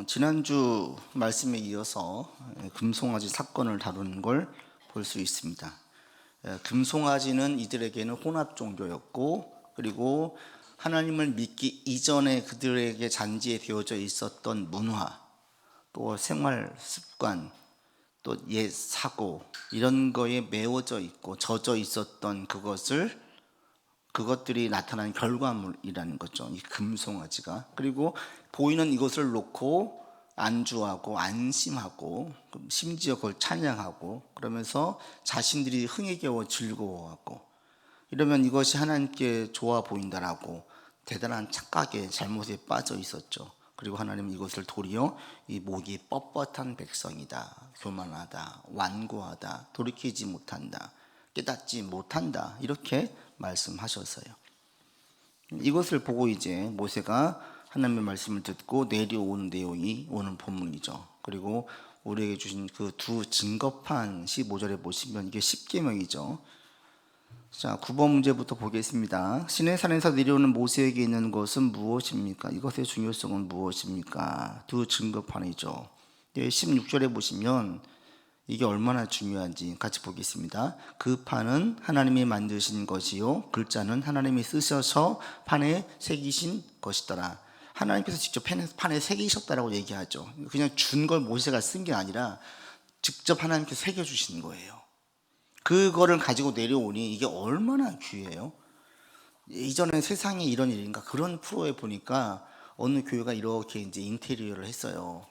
지난주 말씀에 이어서 금송아지 사건을 다루는 걸 볼 수 있습니다. 금송아지는 이들에게는 혼합 종교였고, 그리고 하나님을 믿기 이전에 그들에게 잔지에 되어져 있었던 문화, 또 생활 습관, 또 옛 사고, 이런 거에 매워져 있고 젖어 있었던 그것들이 나타난 결과물이라는 거죠, 이 금송아지가. 그리고 보이는 이것을 놓고 안주하고 안심하고, 심지어 그걸 찬양하고, 그러면서 자신들이 흥에 겨워 즐거워하고, 이러면 이것이 하나님께 좋아 보인다라고 대단한 착각에, 잘못에 빠져 있었죠. 그리고 하나님은 이것을 도리어 이 목이 뻣뻣한 백성이다, 교만하다, 완고하다, 돌이키지 못한다, 깨닫지 못한다, 이렇게 말씀하셨어요. 이것을 보고 이제 모세가 하나님의 말씀을 듣고 내려오는 내용이 오는 본문이죠. 그리고 우리에게 주신 그 두 증거판 15절에 보시면 이게 십계명이죠. 자, 9번 문제부터 보겠습니다. 시내산에서 내려오는 모세에게 있는 것은 무엇입니까? 이것의 중요성은 무엇입니까? 두 증거판이죠. 16절에 보시면 이게 얼마나 중요한지 같이 보겠습니다. 그 판은 하나님이 만드신 것이요, 글자는 하나님이 쓰셔서 판에 새기신 것이더라. 하나님께서 직접 판에 새기셨다라고 얘기하죠. 그냥 준 걸 모세가 쓴 게 아니라 직접 하나님께서 새겨주신 거예요. 그거를 가지고 내려오니 이게 얼마나 귀해요. 이전에 세상에 이런 일인가, 그런 프로에 보니까 어느 교회가 이렇게 이제 인테리어를 했어요.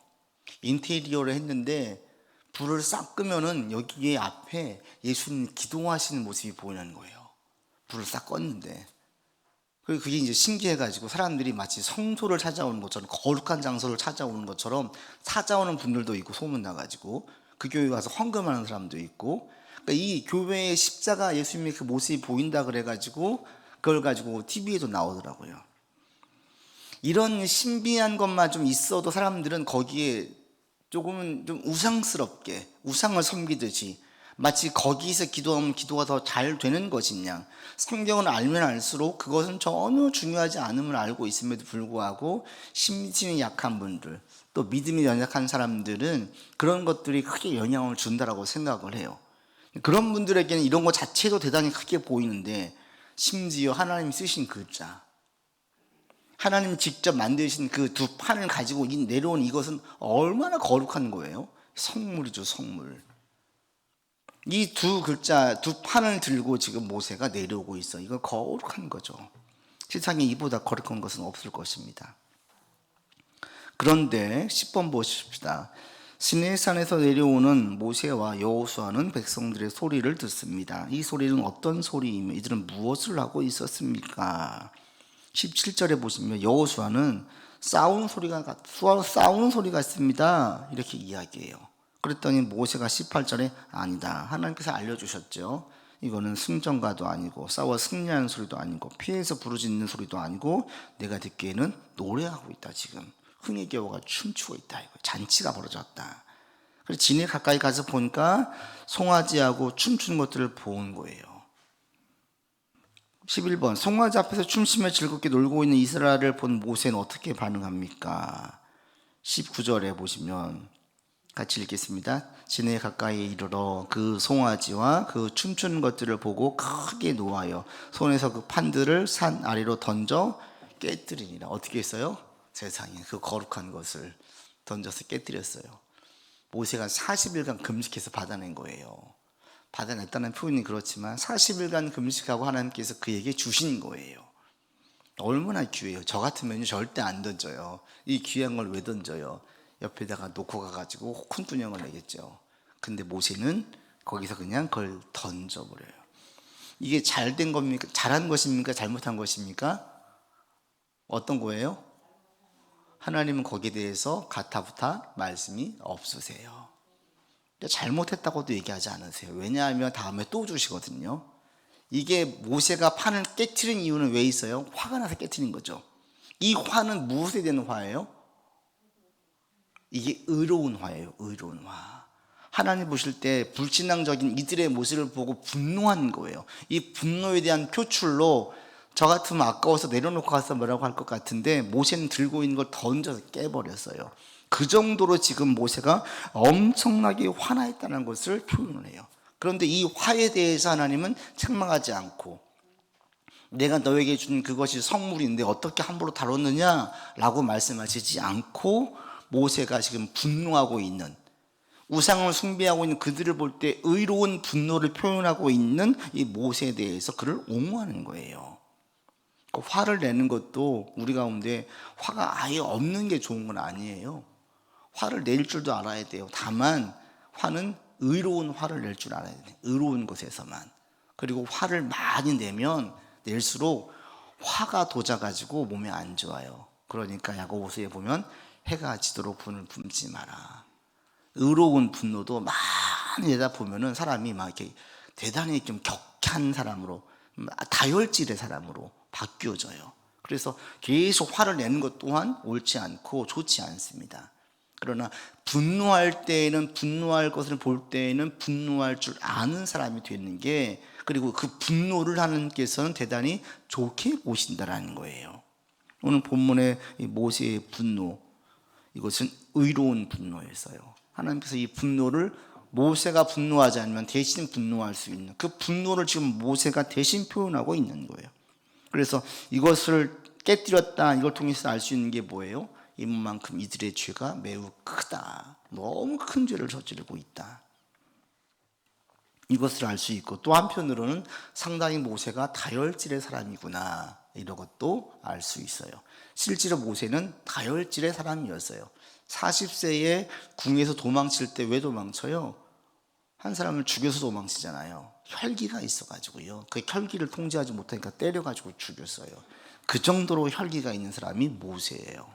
인테리어를 했는데 불을 싹 끄면은 여기에 앞에 예수님 기도하시는 모습이 보이는 거예요. 불을 싹 껐는데. 그리고 그게 이제 신기해가지고 사람들이 마치 성소를 찾아오는 것처럼, 거룩한 장소를 찾아오는 것처럼 찾아오는 분들도 있고, 소문나가지고 그 교회 가서 헌금하는 사람도 있고. 그러니까 이 교회의 십자가 예수님의 그 모습이 보인다 그래가지고 그걸 가지고 TV에도 나오더라고요. 이런 신비한 것만 좀 있어도 사람들은 거기에 조금은 좀 우상스럽게, 우상을 섬기듯이, 마치 거기서 기도하면 기도가 더 잘 되는 것이냐, 성경을 알면 알수록 그것은 전혀 중요하지 않음을 알고 있음에도 불구하고 심신이 약한 분들, 또 믿음이 연약한 사람들은 그런 것들이 크게 영향을 준다라고 생각을 해요. 그런 분들에게는 이런 것 자체도 대단히 크게 보이는데, 심지어 하나님 쓰신 글자, 하나님 직접 만드신 그 두 판을 가지고 내려온 이것은 얼마나 거룩한 거예요. 성물이죠, 성물. 이 두 글자, 두 판을 들고 지금 모세가 내려오고 있어. 이거 거룩한 거죠. 세상에 이보다 거룩한 것은 없을 것입니다. 그런데 10번 보십시다. 시내산에서 내려오는 모세와 여호수아는 백성들의 소리를 듣습니다. 이 소리는 어떤 소리이며 이들은 무엇을 하고 있었습니까? 17절에 보시면 여호수아는 싸우는 소리 같습니다, 이렇게 이야기해요. 그랬더니 모세가 18절에 아니다, 하나님께서 알려주셨죠. 이거는 승전가도 아니고 싸워 승리하는 소리도 아니고 피해서 부르짖는 소리도 아니고 내가 듣기에는 노래하고 있다, 지금 흥에 겨워가 춤추고 있다, 이거 잔치가 벌어졌다. 그래서 진에 가까이 가서 보니까 송아지하고 춤추는 것들을 본 거예요. 11번, 송아지 앞에서 춤추며 즐겁게 놀고 있는 이스라엘을 본 모세는 어떻게 반응합니까? 19절에 보시면 같이 읽겠습니다. 진에 가까이 이르러 그 송아지와 그 춤추는 것들을 보고 크게 노하여 손에서 그 판들을 산 아래로 던져 깨뜨리니라. 어떻게 했어요? 세상에 그 거룩한 것을 던져서 깨뜨렸어요. 모세가 40일간 금식해서 받아낸 거예요. 받아냈다는 표현이 그렇지만 40일간 금식하고 하나님께서 그에게 주신 거예요. 얼마나 귀해요. 저 같으면 절대 안 던져요. 이 귀한 걸 왜 던져요? 옆에다가 놓고 가가지고 콧구녕을 내겠죠. 근데 모세는 거기서 그냥 그걸 던져버려요. 이게 잘된 겁니까? 잘한 것입니까? 잘못한 것입니까? 어떤 거예요? 하나님은 거기에 대해서 가타부타 말씀이 없으세요. 잘못했다고도 얘기하지 않으세요. 왜냐하면 다음에 또 주시거든요. 이게 모세가 판을 깨트린 이유는 왜 있어요? 화가 나서 깨트린 거죠. 이 화는 무엇에 대한 화예요? 이게 의로운 화예요. 의로운 화. 하나님 보실 때 불신앙적인 이들의 모습을 보고 분노한 거예요. 이 분노에 대한 표출로 저 같으면 아까워서 내려놓고 가서 뭐라고 할 것 같은데 모세는 들고 있는 걸 던져서 깨버렸어요. 그 정도로 지금 모세가 엄청나게 화나했다는 것을 표현을 해요. 그런데 이 화에 대해서 하나님은 책망하지 않고, 내가 너에게 준 그것이 선물인데 어떻게 함부로 다뤘느냐라고 말씀하시지 않고, 모세가 지금 분노하고 있는, 우상을 숭배하고 있는 그들을 볼 때 의로운 분노를 표현하고 있는 이 모세에 대해서 그를 옹호하는 거예요. 화를 내는 것도 우리 가운데 화가 아예 없는 게 좋은 건 아니에요. 화를 낼 줄도 알아야 돼요. 다만 화는 의로운 화를 낼 줄 알아야 돼요. 의로운 곳에서만. 그리고 화를 많이 내면 낼수록 화가 돋아가지고 몸에 안 좋아요. 그러니까 야고보서에 보면 해가 지도록 분을 품지 마라. 의로운 분노도 많이 내다 보면은 사람이 막 이렇게 대단히 좀 격한 사람으로, 다혈질의 사람으로 바뀌어져요. 그래서 계속 화를 내는 것 또한 옳지 않고 좋지 않습니다. 그러나 분노할 때에는, 분노할 것을 볼 때에는 분노할 줄 아는 사람이 되는 게, 그리고 그 분노를 하나님께서는 대단히 좋게 보신다라는 거예요. 오늘 본문의 이 모세의 분노, 이것은 의로운 분노였어요. 하나님께서 이 분노를, 모세가 분노하지 않으면 대신 분노할 수 있는 그 분노를 지금 모세가 대신 표현하고 있는 거예요. 그래서 이것을 깨뜨렸다, 이걸 통해서 알 수 있는 게 뭐예요? 이만큼 이들의 죄가 매우 크다, 너무 큰 죄를 저지르고 있다, 이것을 알 수 있고, 또 한편으로는 상당히 모세가 다혈질의 사람이구나, 이런 것도 알 수 있어요. 실제로 모세는 다혈질의 사람이었어요. 40세에 궁에서 도망칠 때 왜 도망쳐요? 한 사람을 죽여서 도망치잖아요. 혈기가 있어가지고요. 그 혈기를 통제하지 못하니까 때려가지고 죽였어요. 그 정도로 혈기가 있는 사람이 모세예요.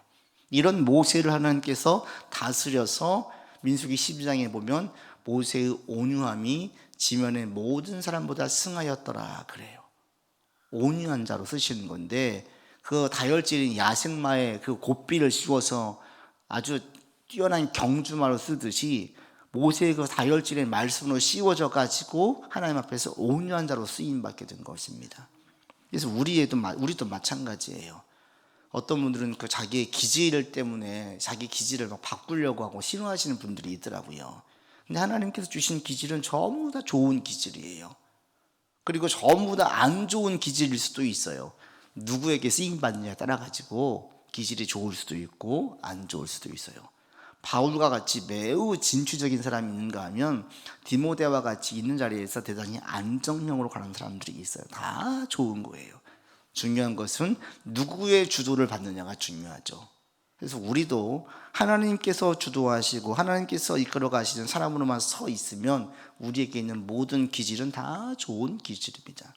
이런 모세를 하나님께서 다스려서 민수기 12장에 보면 모세의 온유함이 지면의 모든 사람보다 승하였더라 그래요. 온유한 자로 쓰시는 건데, 그 다혈질인 야생마에 그 고삐를 씌워서 아주 뛰어난 경주마로 쓰듯이 모세의 그 다혈질의 말씀으로 씌워져 가지고 하나님 앞에서 온유한 자로 쓰임 받게 된 것입니다. 그래서 우리도 마찬가지예요. 어떤 분들은 그 자기의 기질 때문에 자기 기질을 막 바꾸려고 하고 싫어하시는 분들이 있더라고요. 근데 하나님께서 주신 기질은 전부 다 좋은 기질이에요. 그리고 전부 다 안 좋은 기질일 수도 있어요. 누구에게 쓰임 받느냐에 따라 가지고 기질이 좋을 수도 있고 안 좋을 수도 있어요. 바울과 같이 매우 진취적인 사람이 있는가 하면 디모데와 같이 있는 자리에서 대단히 안정형으로 가는 사람들이 있어요. 다 좋은 거예요. 중요한 것은 누구의 주도를 받느냐가 중요하죠. 그래서 우리도 하나님께서 주도하시고 하나님께서 이끌어 가시는 사람으로만 서 있으면 우리에게 있는 모든 기질은 다 좋은 기질입니다.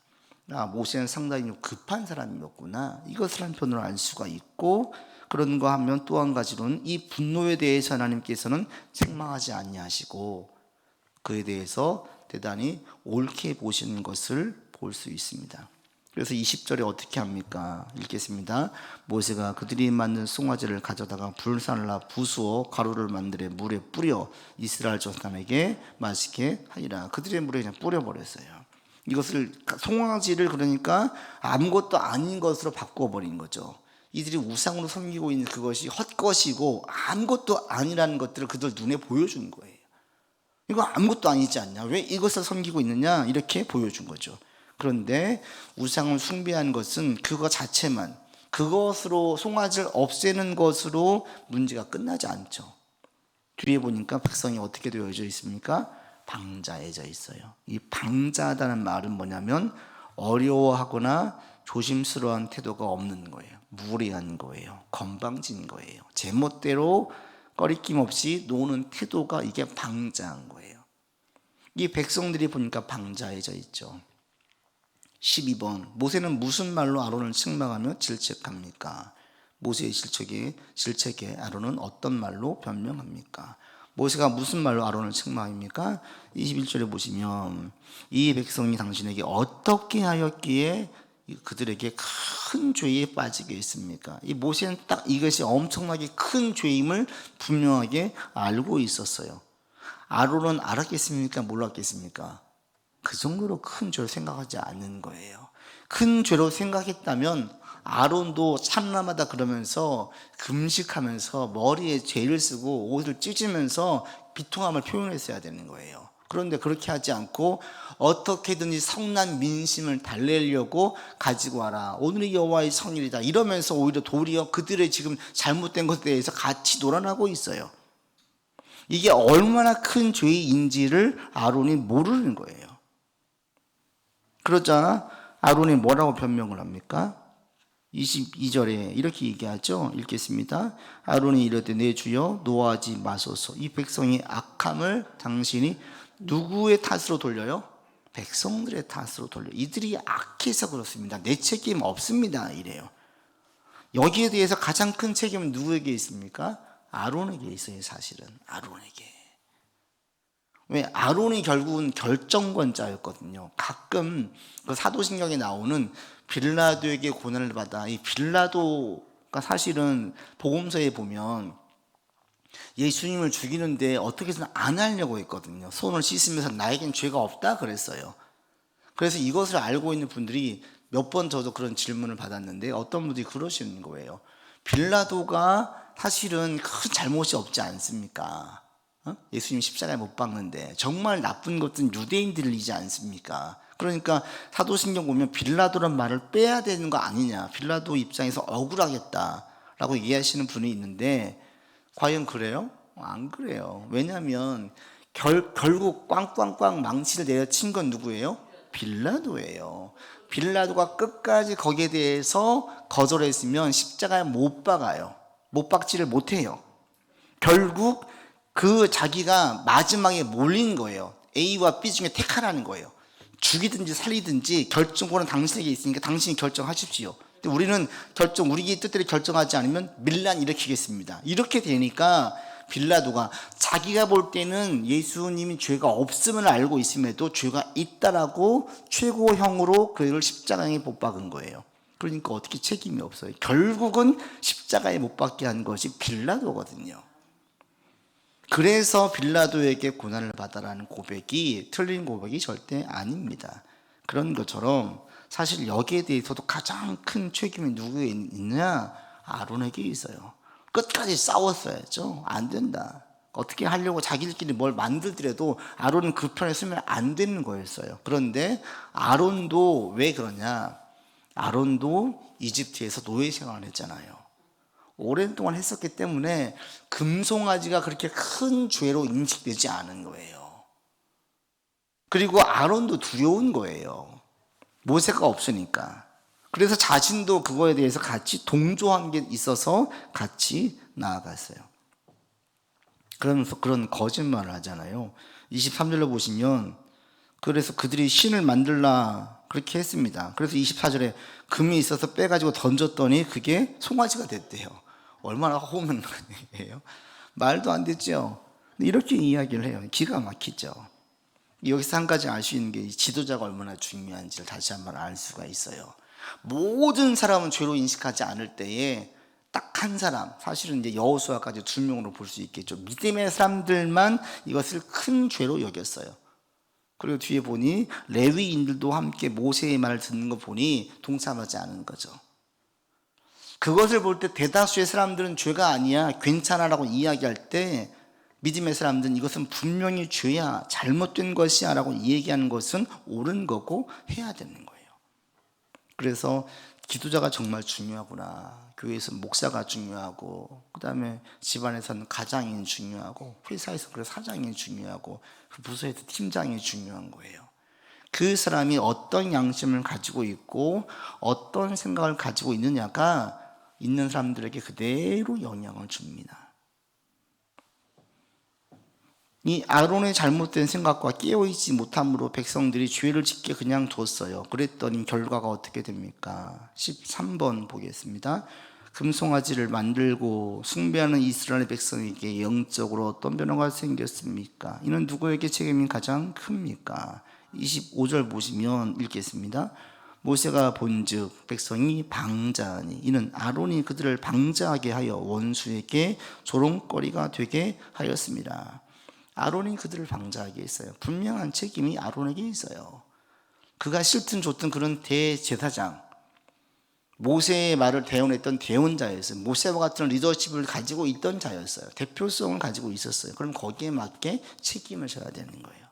모세는 상당히 급한 사람이었구나, 이것을 한편으로 알 수가 있고, 그런가 하면 또 한 가지로는 이 분노에 대해서 하나님께서는 책망하지 아니하시고 그에 대해서 대단히 옳게 보시는 것을 볼 수 있습니다. 그래서 20절에 어떻게 합니까? 읽겠습니다. 모세가 그들이 만든 송아지를 가져다가 불살라 부수어 가루를 만들어 물에 뿌려 이스라엘 조상에게 마시게 하리라. 그들의 물에 그냥 뿌려버렸어요. 이것을, 송아지를 그러니까 아무것도 아닌 것으로 바꿔버린 거죠. 이들이 우상으로 섬기고 있는 그것이 헛것이고 아무것도 아니라는 것들을 그들 눈에 보여준 거예요. 이거 아무것도 아니지 않냐, 왜 이것을 섬기고 있느냐, 이렇게 보여준 거죠. 그런데 우상을 숭배하는 것은 그거 자체만, 그것으로 송아지를 없애는 것으로 문제가 끝나지 않죠. 뒤에 보니까 백성이 어떻게 되어져 있습니까? 방자해져 있어요. 이 방자하다는 말은 뭐냐면 어려워하거나 조심스러운 태도가 없는 거예요. 무례한 거예요. 건방진 거예요. 제멋대로 꺼리낌 없이 노는 태도가, 이게 방자한 거예요. 이 백성들이 보니까 방자해져 있죠. 12번, 모세는 무슨 말로 아론을 책망하며 질책합니까? 모세의 질책에 아론은 어떤 말로 변명합니까? 모세가 무슨 말로 아론을 책망합니까? 21절에 보시면 이 백성이 당신에게 어떻게 하였기에 그들에게 큰 죄에 빠지게 했습니까? 이 모세는 딱 이것이 엄청나게 큰 죄임을 분명하게 알고 있었어요. 아론은 알았겠습니까? 몰랐겠습니까? 그 정도로 큰 죄를 생각하지 않는 거예요. 큰 죄로 생각했다면 아론도 참나마다 그러면서 금식하면서 머리에 죄를 쓰고 옷을 찢으면서 비통함을 표현했어야 되는 거예요. 그런데 그렇게 하지 않고 어떻게든지 성난 민심을 달래려고 가지고 와라, 오늘이 여호와의 성일이다 이러면서 오히려 도리어 그들의 지금 잘못된 것에 대해서 같이 놀아나고 있어요. 이게 얼마나 큰 죄인지를 아론이 모르는 거예요. 그러자 아론이 뭐라고 변명을 합니까? 22절에 이렇게 얘기하죠. 읽겠습니다. 아론이 이르되 내 주여 노하지 마소서. 이 백성의 악함을 당신이 누구의 탓으로 돌려요? 백성들의 탓으로 돌려. 이들이 악해서 그렇습니다. 내 책임 없습니다 이래요. 여기에 대해서 가장 큰 책임은 누구에게 있습니까? 아론에게 있어요. 사실은 아론에게. 왜? 아론이 결국은 결정권자였거든요. 가끔 그 사도신경에 나오는 빌라도에게 고난을 받아, 이 빌라도가 사실은 복음서에 보면 예수님을 죽이는데 어떻게 해서는 안 하려고 했거든요. 손을 씻으면서 나에겐 죄가 없다 그랬어요. 그래서 이것을 알고 있는 분들이 몇 번 저도 그런 질문을 받았는데 어떤 분들이 그러시는 거예요. 빌라도가 사실은 큰 잘못이 없지 않습니까? 예수님 십자가에 못 박는데 정말 나쁜 것은 유대인들이지 않습니까? 그러니까 사도신경 보면 빌라도란 말을 빼야 되는 거 아니냐, 빌라도 입장에서 억울하겠다라고 얘기하시는 분이 있는데 과연 그래요? 안 그래요. 왜냐하면 결국 꽝꽝꽝 망치를 내려친 건 누구예요? 빌라도예요. 빌라도가 끝까지 거기에 대해서 거절했으면 십자가에 못 박아요. 못 박지를 못해요. 결국 그 자기가 마지막에 몰린 거예요. A와 B 중에 택하라는 거예요. 죽이든지 살리든지 결정권은 당신에게 있으니까 당신이 결정하십시오. 근데 우리는 우리 뜻대로 결정하지 않으면 밀란 일으키겠습니다. 이렇게 되니까 빌라도가 자기가 볼 때는 예수님이 죄가 없음을 알고 있음에도 죄가 있다라고 최고형으로 그를 십자가에 못 박은 거예요. 그러니까 어떻게 책임이 없어요. 결국은 십자가에 못 박게 한 것이 빌라도거든요. 그래서 빌라도에게 고난을 받아라는 고백이 틀린 고백이 절대 아닙니다. 그런 것처럼 사실 여기에 대해서도 가장 큰 책임이 누구에 있느냐? 아론에게 있어요. 끝까지 싸웠어야죠. 안 된다. 어떻게 하려고 자기들끼리 뭘 만들더라도 아론은 그 편에 서면 안 되는 거였어요. 그런데 아론도 왜 그러냐? 아론도 이집트에서 노예 생활을 했잖아요. 오랜 동안 했었기 때문에 금송아지가 그렇게 큰 죄로 인식되지 않은 거예요. 그리고 아론도 두려운 거예요. 모세가 없으니까. 그래서 자신도 그거에 대해서 같이 동조한 게 있어서 같이 나아갔어요. 그러면서 그런 거짓말을 하잖아요. 23절로 보시면 그래서 그들이 신을 만들라 그렇게 했습니다. 그래서 24절에 금이 있어서 빼가지고 던졌더니 그게 송아지가 됐대요. 얼마나 호명이에요. 말도 안 됐죠. 이렇게 이야기를 해요. 기가 막히죠. 여기서 한 가지 알 수 있는 게 지도자가 얼마나 중요한지를 다시 한번 알 수가 있어요. 모든 사람은 죄로 인식하지 않을 때에 딱 한 사람, 사실은 이제 여호수아까지 2명으로 볼 수 있겠죠. 믿음의 사람들만 이것을 큰 죄로 여겼어요. 그리고 뒤에 보니 레위인들도 함께 모세의 말을 듣는 거 보니 동참하지 않은 거죠. 그것을 볼 때 대다수의 사람들은 죄가 아니야, 괜찮아라고 이야기할 때 믿음의 사람들은 이것은 분명히 죄야, 잘못된 것이야 라고 얘기하는 것은 옳은 거고 해야 되는 거예요. 그래서 기도자가 정말 중요하구나. 교회에서 목사가 중요하고, 그 다음에 집안에서는 가장이 중요하고, 회사에서 그래 사장이 중요하고, 그 부서에서 팀장이 중요한 거예요. 그 사람이 어떤 양심을 가지고 있고 어떤 생각을 가지고 있느냐가 있는 사람들에게 그대로 영향을 줍니다. 이 아론의 잘못된 생각과 깨어있지 못함으로 백성들이 죄를 짓게 그냥 뒀어요. 그랬더니 결과가 어떻게 됩니까? 13번 보겠습니다. 금송아지를 만들고 숭배하는 이스라엘 백성에게 영적으로 어떤 변화가 생겼습니까? 이는 누구에게 책임이 가장 큽니까? 25절 보시면 읽겠습니다. 모세가 본즉 백성이 방자하니 이는 아론이 그들을 방자하게 하여 원수에게 조롱거리가 되게 하였습니다. 아론이 그들을 방자하게 했어요. 분명한 책임이 아론에게 있어요. 그가 싫든 좋든 그런 대제사장, 모세의 말을 대언했던 대언자였어요. 모세와 같은 리더십을 가지고 있던 자였어요. 대표성을 가지고 있었어요. 그럼 거기에 맞게 책임을 져야 되는 거예요.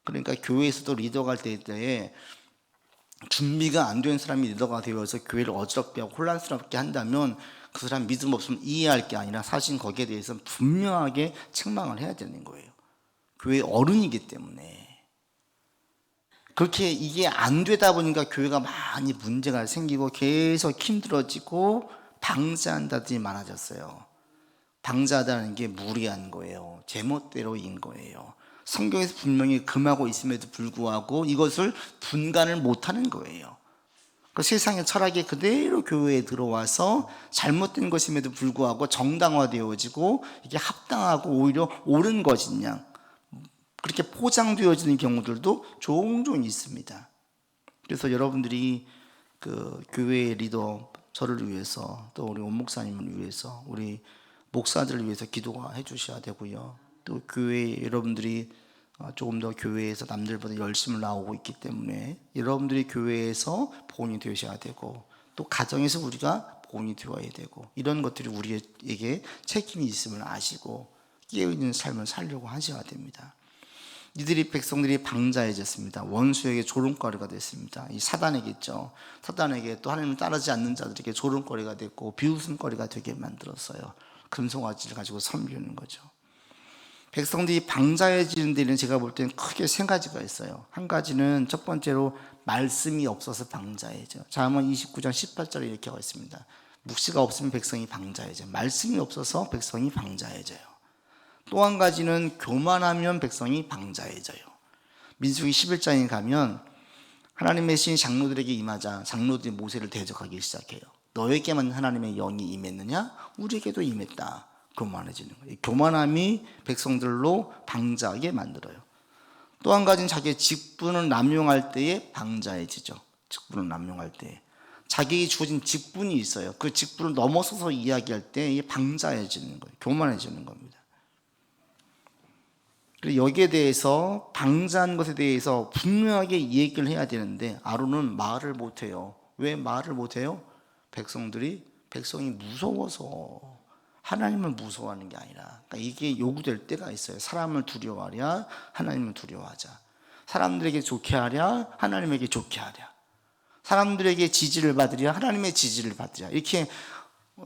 그러니까 교회에서도 리더가 할 때에 준비가 안 된 사람이 리더가 되어서 교회를 어지럽게 하고 혼란스럽게 한다면 그 사람 믿음 없으면 이해할 게 아니라 사실 거기에 대해서 분명하게 책망을 해야 되는 거예요. 교회 어른이기 때문에. 그렇게 이게 안 되다 보니까 교회가 많이 문제가 생기고 계속 힘들어지고 방자한다들이 많아졌어요. 방자하다는 게 무리한 거예요. 제멋대로인 거예요. 성경에서 분명히 금하고 있음에도 불구하고 이것을 분간을 못하는 거예요. 그 세상의 철학이 그대로 교회에 들어와서 잘못된 것임에도 불구하고 정당화되어지고 이게 합당하고 오히려 옳은 것이냐 그렇게 포장되어지는 경우들도 종종 있습니다. 그래서 여러분들이 그 교회의 리더 저를 위해서 또 우리 원 목사님을 위해서 우리 목사들을 위해서 기도해 주셔야 되고요. 또 교회 여러분들이 조금 더 교회에서 남들보다 열심히 나오고 있기 때문에 여러분들이 교회에서 본이 되셔야 되고 또 가정에서 우리가 본이 되어야 되고 이런 것들이 우리에게 책임이 있음을 아시고 깨어있는 삶을 살려고 하셔야 됩니다. 이들이 백성들이 방자해졌습니다. 원수에게 조롱거리가 됐습니다. 이 사단에게죠. 사단에게 또 하나님을 따르지 않는 자들에게 조롱거리가 됐고 비웃음거리가 되게 만들었어요. 금송아지를 가지고 섬기는 거죠. 백성들이 방자해지는 데는 제가 볼 때는 크게 세 가지가 있어요. 한 가지는 첫 번째로 말씀이 없어서 방자해져. 잠언 29장 18절에 이렇게 가 있습니다. 묵시가 없으면 백성이 방자해져. 말씀이 없어서 백성이 방자해져요. 또 한 가지는 교만하면 백성이 방자해져요. 민수기 11장에 가면 하나님의 신 장로들에게 임하자 장로들이 모세를 대적하기 시작해요. 너에게만 하나님의 영이 임했느냐? 우리에게도 임했다. 교만해지는 거예요. 교만함이 백성들로 방자하게 만들어요. 또 한 가지는 자기의 직분을 남용할 때에 방자해지죠. 직분을 남용할 때 자기에게 주어진 직분이 있어요. 그 직분을 넘어서서 이야기할 때 방자해지는 거예요. 교만해지는 겁니다. 여기에 대해서 방자한 것에 대해서 분명하게 얘기를 해야 되는데 아론은 말을 못해요. 왜 말을 못해요? 백성이 무서워서 하나님을 무서워하는 게 아니라 그러니까 이게 요구될 때가 있어요. 사람을 두려워하랴 하나님을 두려워하자. 사람들에게 좋게 하랴 하나님에게 좋게 하랴. 사람들에게 지지를 받으랴 하나님의 지지를 받으랴. 이렇게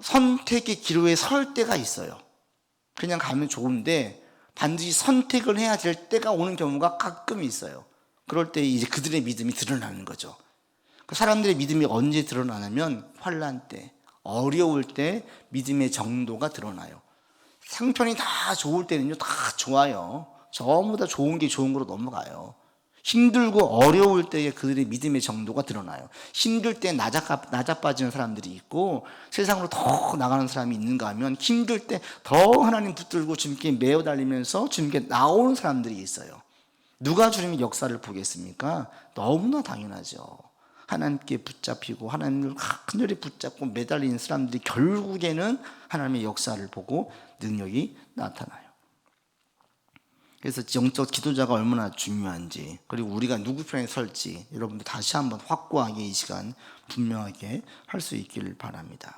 선택의 기로에 설 때가 있어요. 그냥 가면 좋은데 반드시 선택을 해야 될 때가 오는 경우가 가끔 있어요. 그럴 때 이제 그들의 믿음이 드러나는 거죠. 그 사람들의 믿음이 언제 드러나냐면 환난 때, 어려울 때 믿음의 정도가 드러나요. 상편이 다 좋을 때는요, 다 좋아요. 전부 다 좋은 게 좋은 거로 넘어가요. 힘들고 어려울 때에 그들의 믿음의 정도가 드러나요. 힘들 때 낮아빠지는 사람들이 있고 세상으로 더 나가는 사람이 있는가 하면 힘들 때 더 하나님 붙들고 주님께 매어 달리면서 주님께 나오는 사람들이 있어요. 누가 주님의 역사를 보겠습니까? 너무나 당연하죠. 하나님께 붙잡히고 하나님을 간절히 붙잡고 매달리는 사람들이 결국에는 하나님의 역사를 보고 능력이 나타나요. 그래서 영적 지도자가 얼마나 중요한지 그리고 우리가 누구 편에 설지 여러분들 다시 한번 확고하게 이 시간 분명하게 할 수 있기를 바랍니다.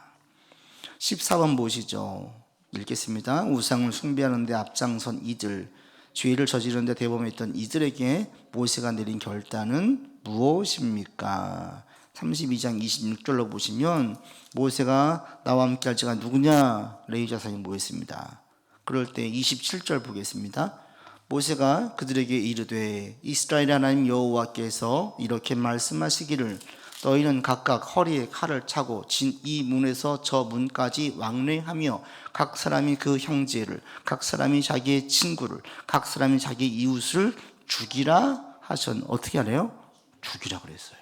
14번 보시죠. 읽겠습니다. 우상을 숭배하는 데 앞장선 이들, 죄를 저지르는 데 대범했던 이들에게 모세가 내린 결단은 무엇입니까? 32장 26절로 보시면 모세가 나와 함께 할 자가 누구냐? 레위 자손이 모였습니다. 그럴 때 27절 보겠습니다. 모세가 그들에게 이르되 이스라엘 하나님 여호와께서 이렇게 말씀하시기를 너희는 각각 허리에 칼을 차고 이 문에서 저 문까지 왕래하며 각 사람이 그 형제를 각 사람이 자기의 친구를 각 사람이 자기 이웃을 죽이라 하셨. 어떻게 하래요? 죽이라 그랬어요.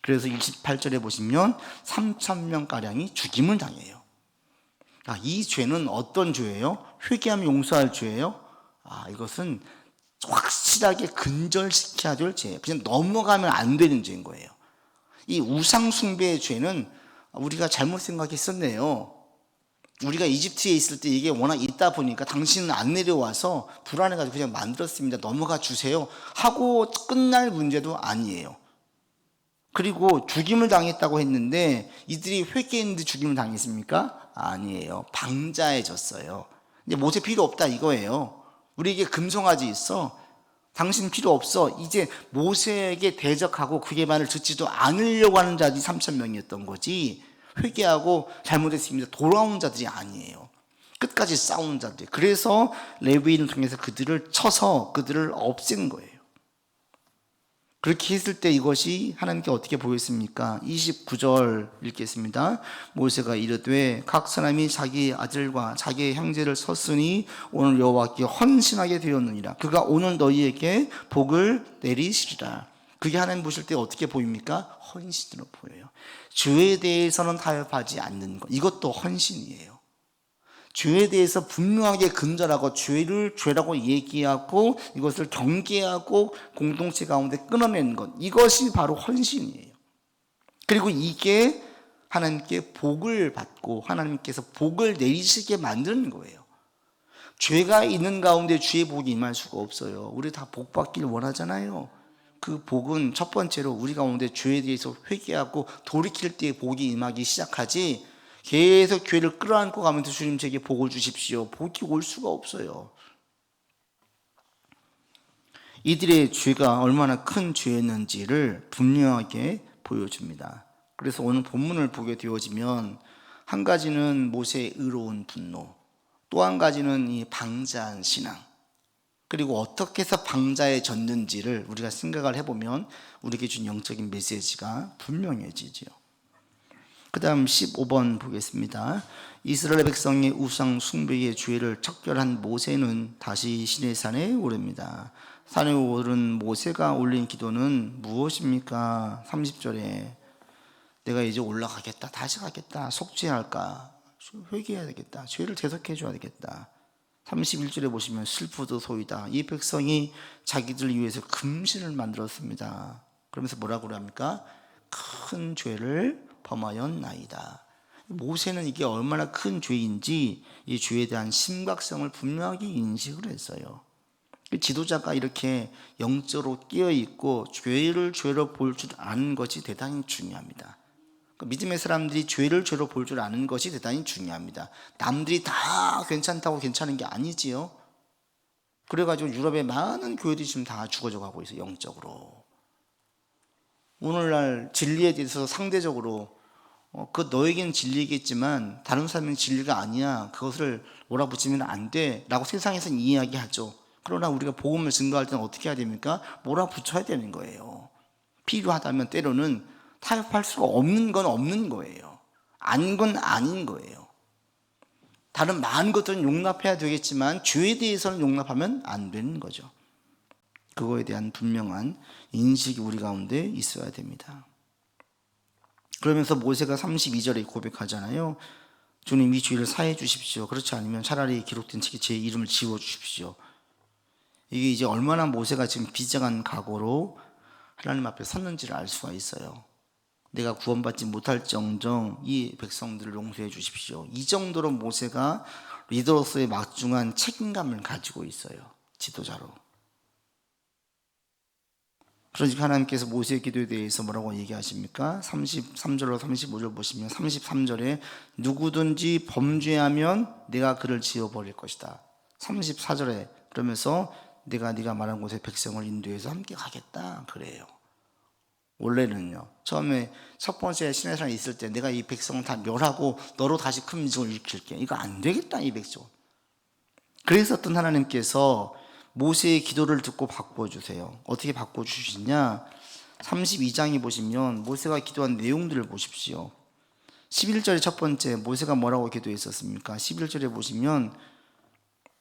그래서 28절에 보시면 3,000명가량이 죽임을 당해요. 이 죄는 어떤 죄예요? 회개하면 용서할 죄예요? 이것은 확실하게 근절시켜야 될 죄예요. 그냥 넘어가면 안 되는 죄인 거예요. 이 우상숭배의 죄는 우리가 잘못 생각했었네요. 우리가 이집트에 있을 때 이게 워낙 있다 보니까 당신은 안 내려와서 불안해가지고 그냥 만들었습니다. 넘어가 주세요 하고 끝날 문제도 아니에요. 그리고 죽임을 당했다고 했는데 이들이 회개했는데 죽임을 당했습니까? 아니에요. 방자해졌어요. 이제 모세 필요 없다 이거예요. 우리에게 금송아지 있어. 당신 필요 없어. 이제 모세에게 대적하고 그의 말을 듣지도 않으려고 하는 자들이 3천 명이었던 거지, 회개하고 잘못했습니다 돌아온 자들이 아니에요. 끝까지 싸우는 자들. 그래서 레위인을 통해서 그들을 쳐서 그들을 없앤 거예요. 그렇게 했을 때 이것이 하나님께 어떻게 보였습니까? 29절 읽겠습니다. 모세가 이르되 각 사람이 자기 아들과 자기의 형제를 섰으니 오늘 여호와께 헌신하게 되었느니라. 그가 오늘 너희에게 복을 내리시리라. 그게 하나님 보실 때 어떻게 보입니까? 헌신으로 보여요. 죄에 대해서는 타협하지 않는 것, 이것도 헌신이에요. 죄에 대해서 분명하게 근절하고 죄를 죄라고 얘기하고 이것을 경계하고 공동체 가운데 끊어내는 것, 이것이 바로 헌신이에요. 그리고 이게 하나님께 복을 받고 하나님께서 복을 내리시게 만드는 거예요. 죄가 있는 가운데 주의 복이 임할 수가 없어요. 우리 다 복 받길 원하잖아요. 그 복은 첫 번째로 우리 가운데 죄에 대해서 회개하고 돌이킬 때의 복이 임하기 시작하지, 계속 교회를 끌어안고 가면서 주님 제게 복을 주십시오, 복이 올 수가 없어요. 이들의 죄가 얼마나 큰 죄였는지를 분명하게 보여줍니다. 그래서 오늘 본문을 보게 되어지면 한 가지는 모세의 의로운 분노, 또 한 가지는 이 방자한 신앙, 그리고 어떻게 해서 방자해졌는지를 우리가 생각을 해보면 우리에게 준 영적인 메시지가 분명해지죠. 그 다음 15번 보겠습니다. 이스라엘 백성의 우상 숭배의 죄를 척결한 모세는 다시 시내산에 오릅니다. 산에 오른 모세가 올린 기도는 무엇입니까? 30절에 내가 이제 올라가겠다, 다시 가겠다, 속죄할까, 회개해야 되겠다, 죄를 대속해 줘야 되겠다. 31절에 보시면 슬프도소이다. 이 백성이 자기들 위해서 금신을 만들었습니다. 그러면서 뭐라고 합니까? 큰 죄를 범하였나이다. 모세는 이게 얼마나 큰 죄인지 이 죄에 대한 심각성을 분명하게 인식을 했어요. 지도자가 이렇게 영적으로 깨어있고 죄를 죄로 볼 줄 아는 것이 대단히 중요합니다. 믿음의 사람들이 죄를 죄로 볼 줄 아는 것이 대단히 중요합니다. 남들이 다 괜찮다고 괜찮은 게 아니지요. 그래가지고 유럽의 많은 교회들이 지금 다 죽어져 가고 있어요, 영적으로. 오늘날 진리에 대해서 상대적으로 그 너에게는 진리겠지만 다른 사람은 진리가 아니야, 그것을 몰아붙이면 안 돼 라고 세상에서는 이야기하죠. 그러나 우리가 복음을 증거할 때는 어떻게 해야 됩니까? 몰아붙여야 되는 거예요. 필요하다면 때로는 타협할 수가 없는 건 없는 거예요. 아닌 건 아닌 거예요. 다른 많은 것들은 용납해야 되겠지만 죄에 대해서는 용납하면 안 되는 거죠. 그거에 대한 분명한 인식이 우리 가운데 있어야 됩니다. 그러면서 모세가 32절에 고백하잖아요. 주님, 이 죄를 사해 주십시오. 그렇지 않으면 차라리 기록된 책에 제 이름을 지워 주십시오. 이게 이제 얼마나 모세가 지금 비장한 각오로 하나님 앞에 섰는지를 알 수가 있어요. 내가 구원받지 못할 정정 이 백성들을 용서해 주십시오. 이 정도로 모세가 리더로서의 막중한 책임감을 가지고 있어요, 지도자로. 그러니까 하나님께서 모세의 기도에 대해서 뭐라고 얘기하십니까? 33절로 35절 보시면 33절에 누구든지 범죄하면 내가 그를 지워버릴 것이다. 34절에 그러면서 내가 네가 말한 곳에 백성을 인도해서 함께 가겠다 그래요. 원래는요, 처음에 첫 번째 시내산에 있을 때 내가 이 백성을 다 멸하고 너로 다시 큰 민족을 일으킬게, 이거 안 되겠다 이 백성. 그래서 어떤 하나님께서 모세의 기도를 듣고 바꿔주세요. 어떻게 바꿔주시냐? 32장에 보시면 모세가 기도한 내용들을 보십시오. 11절에 첫 번째 모세가 뭐라고 기도했었습니까? 11절에 보시면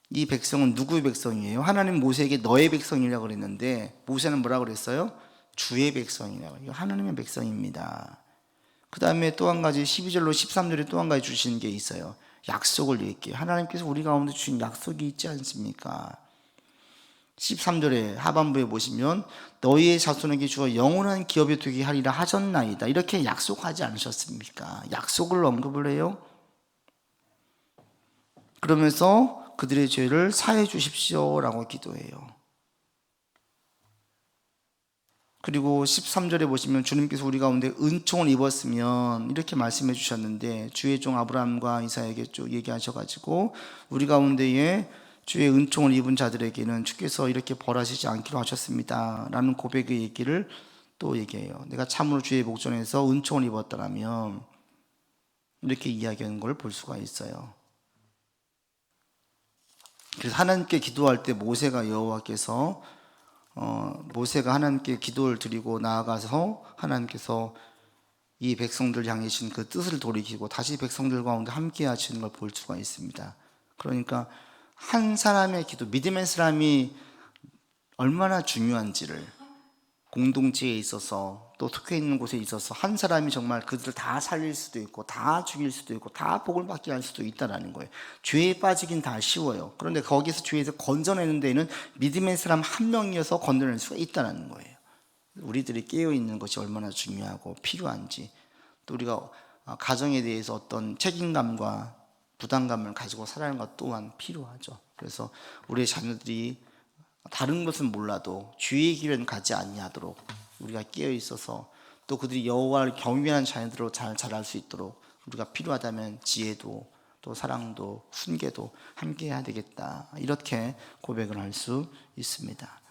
이 백성은 누구의 백성이에요? 하나님 모세에게 너의 백성이라고 그랬는데 모세는 뭐라고 그랬어요? 주의 백성이라고. 이거 하나님의 백성입니다. 그 다음에 또 한 가지 12절로 13절에 또 한 가지 주시는 게 있어요. 약속을 얘기해요. 하나님께서 우리 가운데 주신 약속이 있지 않습니까? 13절에 하반부에 보시면 너희의 자손에게 주어 영원한 기업이 되게 하리라 하셨나이다, 이렇게 약속하지 않으셨습니까? 약속을 언급을 해요. 그러면서 그들의 죄를 사해 주십시오 라고 기도해요. 그리고 13절에 보시면 주님께서 우리 가운데 은총을 입었으면 이렇게 말씀해 주셨는데, 주의 종 아브라함과 이삭에게 쭉 얘기하셔가지고 우리 가운데에 주의 은총을 입은 자들에게는 주께서 이렇게 벌하시지 않기로 하셨습니다 라는 고백의 얘기를 또 얘기해요. 내가 참으로 주의 목전에서 은총을 입었다라면 이렇게 이야기하는 걸 볼 수가 있어요. 그래서 하나님께 기도할 때 모세가 여호와께서 모세가 하나님께 기도를 드리고 나아가서 하나님께서 이 백성들 향하신 그 뜻을 돌이키고 다시 백성들 가운데 함께 하시는 걸 볼 수가 있습니다. 그러니까 한 사람의 기도, 믿음의 사람이 얼마나 중요한지를, 공동체에 있어서 또 속해 있는 곳에 있어서 한 사람이 정말 그들을 다 살릴 수도 있고 다 죽일 수도 있고 다 복을 받게 할 수도 있다는 거예요. 죄에 빠지긴 다 쉬워요. 그런데 거기서 죄에서 건져내는 데에는 믿음의 사람 한 명이어서 건져낼 수가 있다는 거예요. 우리들이 깨어있는 것이 얼마나 중요하고 필요한지, 또 우리가 가정에 대해서 어떤 책임감과 부담감을 가지고 살아가는 것 또한 필요하죠. 그래서 우리의 자녀들이 다른 것은 몰라도 주의 길은 가지 아니하도록 우리가 깨어 있어서 또 그들이 여호와를 경외하는 자녀들로 잘 자랄 수 있도록 우리가 필요하다면 지혜도 또 사랑도 훈계도 함께 해야 되겠다, 이렇게 고백을 할 수 있습니다.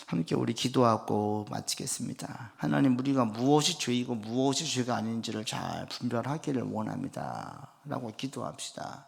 함께 우리 기도하고 마치겠습니다. 하나님, 우리가 무엇이 죄이고 무엇이 죄가 아닌지를 잘 분별하기를 원합니다 라고 기도합시다.